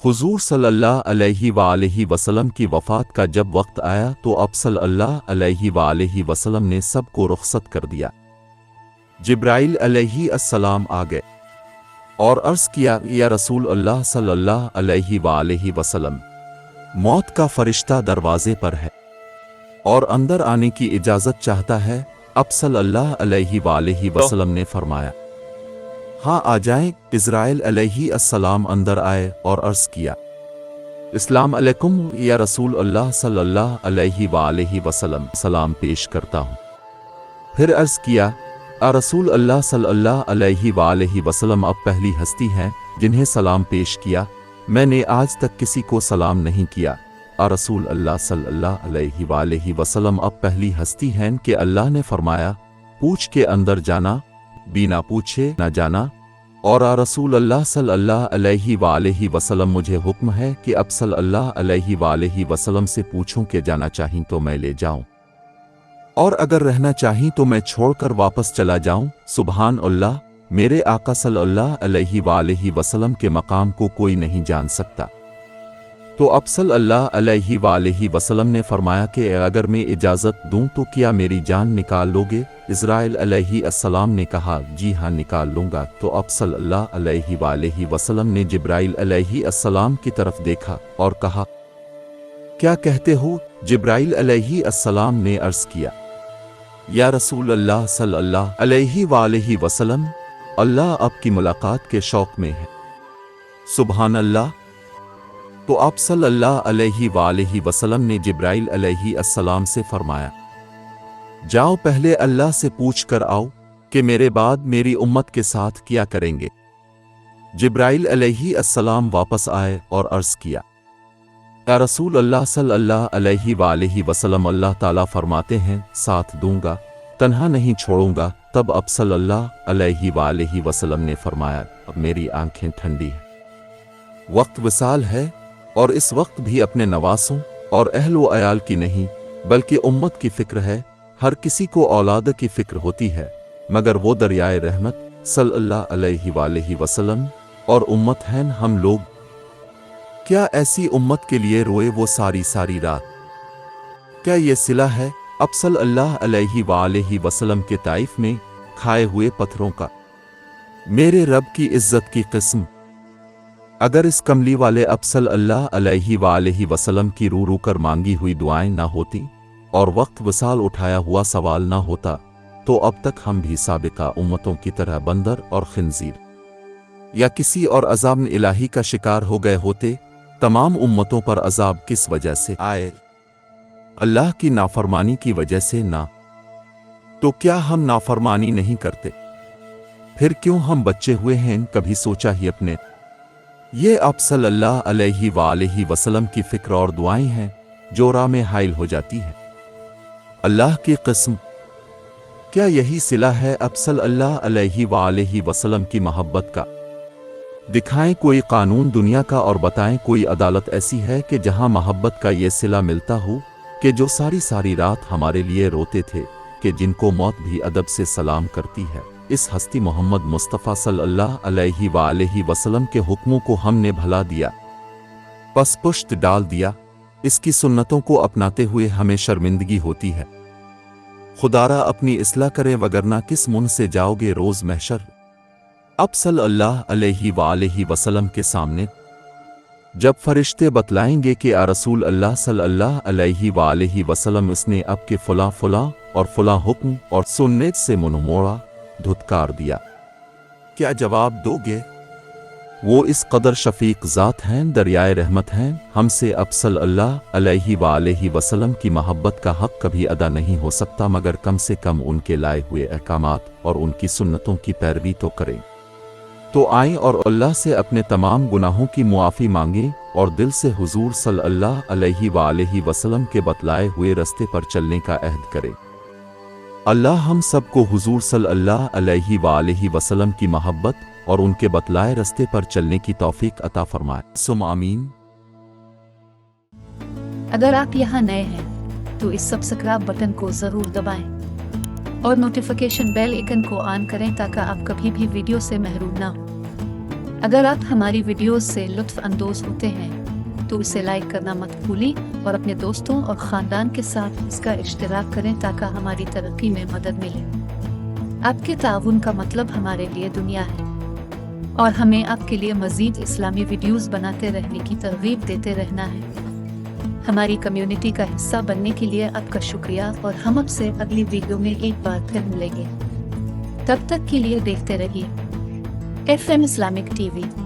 हुजूर सल्लल्लाहु अलैहि वसल्लम की वफ़ात का जब वक्त आया तो अब सल्लल्लाहु अलैहि वसल्लम ने सबको रुखसत कर दिया। जिब्राइल अलैहिस्सलाम आ गए और अर्ज़ किया, या रसूल अल्लाह सल्लल्लाहु अलैहि वसल्लम, मौत का फरिश्ता दरवाजे पर है और अंदर आने की इजाज़त चाहता है। अब सल्लल्लाहु अलैहि वसल्लम ने फरमाया, हाँ आ जाएं। इज़राइल अलैहिस्सलाम अंदर आए और अर्ज़ किया, इस्लाम अलैकुम या रसूल अल्लाह सल्लल्लाहु अलैहि वसल्लम, सलाम पेश करता हूँ। फिर अर्ज़ किया, रसूल अल्लाह सल्लल्लाहु अलैहि वसल्लम अब पहली हस्ती हैं जिन्हें सलाम पेश किया, मैंने आज तक किसी को सलाम नहीं किया। रसूल अल्लाह सल्लल्लाहु अलैहि वसल्लम अब पहली हस्ती हैं कि अल्लाह ने फरमाया, पूछ के अंदर जाना, बिना पूछे न जाना। और रसूल अल्लाह सल्लल्लाहु अलैहि वसल्लम, मुझे हुक्म है कि अब सल्लल्लाहु अलैहि वसल्लम से पूछूं कि जाना चाहीं तो मैं ले जाऊं और अगर रहना चाहीं तो मैं छोड़कर वापस चला जाऊं। सुभान अल्लाह, मेरे आका सल्लल्लाहु अलैहि वसल्लम के मकाम को कोई नहीं जान सकता। तो अब सल्लल्लाहु अलैहि वसल्लम ने फरमाया कि अगर मैं इजाज़त दूं तो क्या मेरी जान निकाल लोगे? इज़राइल अलैहिस्सलाम ने कहा, जी हाँ निकाल लूँगा। तो अब सल्लल्लाहु अलैहि वसल्लम ने जिब्राइल अलैहिस्सलाम की तरफ देखा और कहा, क्या कहते हो? जिब्राइल अलैहिस्सलाम ने अर्ज़ किया, या रसूल अल्लाह सल्लल्लाहु अलैहि वसल्लम, अल्लाह आपकी मुलाकात के शौक़ में है। सुभान अल्लाह। तो आप सल्लल्लाहु अलैहि वसल्लम ने जिब्राइल अलैहिस्सलाम से फरमाया, जाओ पहले अल्लाह से पूछ कर आओ कि मेरे बाद मेरी उम्मत के साथ क्या करेंगे। जिब्राइल अलैहिस्सलाम वापस आए और अर्ज़ किया, या रसूल अल्लाह सल्लल्लाहु अलैहि वसल्लम, अल्लाह ताला फरमाते हैं साथ दूंगा, तन्हा नहीं छोड़ूंगा। तब अब सल्लल्लाहु अलैहि वसल्लम ने फरमाया, अब मेरी आंखें ठंडी हैं, वक्त विसाल है और इस वक्त भी अपने नवासों और अहल व अयाल की नहीं बल्कि उम्मत की फिक्र है। हर किसी को औलाद की फिक्र होती है मगर वो दरियाए रहमत सल्लल्लाहु अलैहि वसल्लम और उम्मत हैं हम लोग। क्या ऐसी उम्मत के लिए रोए वो सारी सारी रात? क्या ये सिला है अब सल्लल्लाहु अलैहि वसल्लम के ताइफ में खाए हुए पत्थरों का? मेरे रब की इज्जत की किस्म, अगर इस कमली वाले अब सल्लल्लाहु अलैहि वसल्लम की रू रू कर मांगी हुई दुआएं ना होती और वक्त वसाल उठाया हुआ सवाल ना होता तो अब तक हम भी साबिका उम्मतों की तरह बंदर और खिंजीर या किसी और अज़ाब इलाही का शिकार हो गए होते। तमाम उम्मतों पर अज़ाब किस वजह से आए? अल्लाह की नाफरमानी की वजह से ना। तो क्या हम नाफरमानी नहीं करते? फिर क्यों हम बच्चे हुए हैं? कभी सोचा ही अपने? ये आप सल्लल्लाहु अलैहि वसल्लम की फिक्र और दुआएं हैं जो राह में हाइल हो जाती है। अल्लाह की कसम, क्या यही सिला है अब सल्लल्लाहु अलैहि वसल्लम की मोहब्बत का? दिखाएं कोई कानून दुनिया का और बताएं कोई अदालत ऐसी है कि जहां मोहब्बत का ये सिला मिलता हो कि जो सारी सारी रात हमारे लिए रोते थे, कि जिनको मौत भी अदब से सलाम करती है। इस हस्ती मोहम्मद मुस्तफ़ा सल्लल्लाहु अलैहि वसल्लम के हुक्मों को हमने भला दिया, पस पुश्त डाल दिया। इसकी सुन्नतों को अपनाते हुए हमें शर्मिंदगी होती है। खुदारा अपनी इस्लाह करे वगरना किस मुंह से जाओगे रोज़ महशर। अब सल्लल्लाहु अलैहि वसल्लम के सामने जब फरिश्ते बतलाएंगे कि आ रसूल अल्लाह सल्लल्लाहु अलैहि वसल्लम, इसने अब के फुला फुला और फुला हुक्म और सुन्नत से मुंह मोड़ा, धुतकार दिया, क्या जवाब दोगे? वो इस कदर शफीक ज़ात हैं, दरियाए रहमत हैं हमसे। अब सल्लल्लाहु अलैहि वसल्लम की मोहब्बत का हक़ कभी अदा नहीं हो सकता मगर कम से कम उनके लाए हुए अहकामात और उनकी सुन्नतों की पैरवी तो करें। तो आएं और अल्लाह से अपने तमाम गुनाहों की मुआफ़ी मांगें और दिल से हुजूर सल्लल्लाहु अलैहि वसल्लम के बतलाए हुए रास्ते पर चलने का अहद करें। अल्लाह हम सबको हुजूर सल्लल्लाहु अलैहि वसल्लम की मोहब्बत और उनके बतलाए रास्ते पर चलने की तौफीक अता फरमाए। सुम आमीन। अगर आप यहाँ नए हैं तो इस सब्सक्राइब बटन को ज़रूर दबाएं और नोटिफिकेशन बेल आइकन को ऑन करें ताकि आप कभी भी वीडियो से महरूम ना हो। अगर आप हमारी वीडियोस से लुत्फ अंदोज होते हैं तो इसे लाइक करना मत भूलिए और अपने दोस्तों और ख़ानदान के साथ इसका इश्तिराक करें ताकि हमारी तरक्की में मदद मिले। आपके ताउन का मतलब हमारे लिए दुनिया है और हमें आपके लिए मज़ीद इस्लामी वीडियोस बनाते रहने की तरगीब देते रहना है। हमारी कम्युनिटी का हिस्सा बनने के लिए आपका शुक्रिया और हम आपसे अगली वीडियो में एक बार फिर मिलेंगे। तब तक के लिए देखते रहिए FM इस्लामिक TV।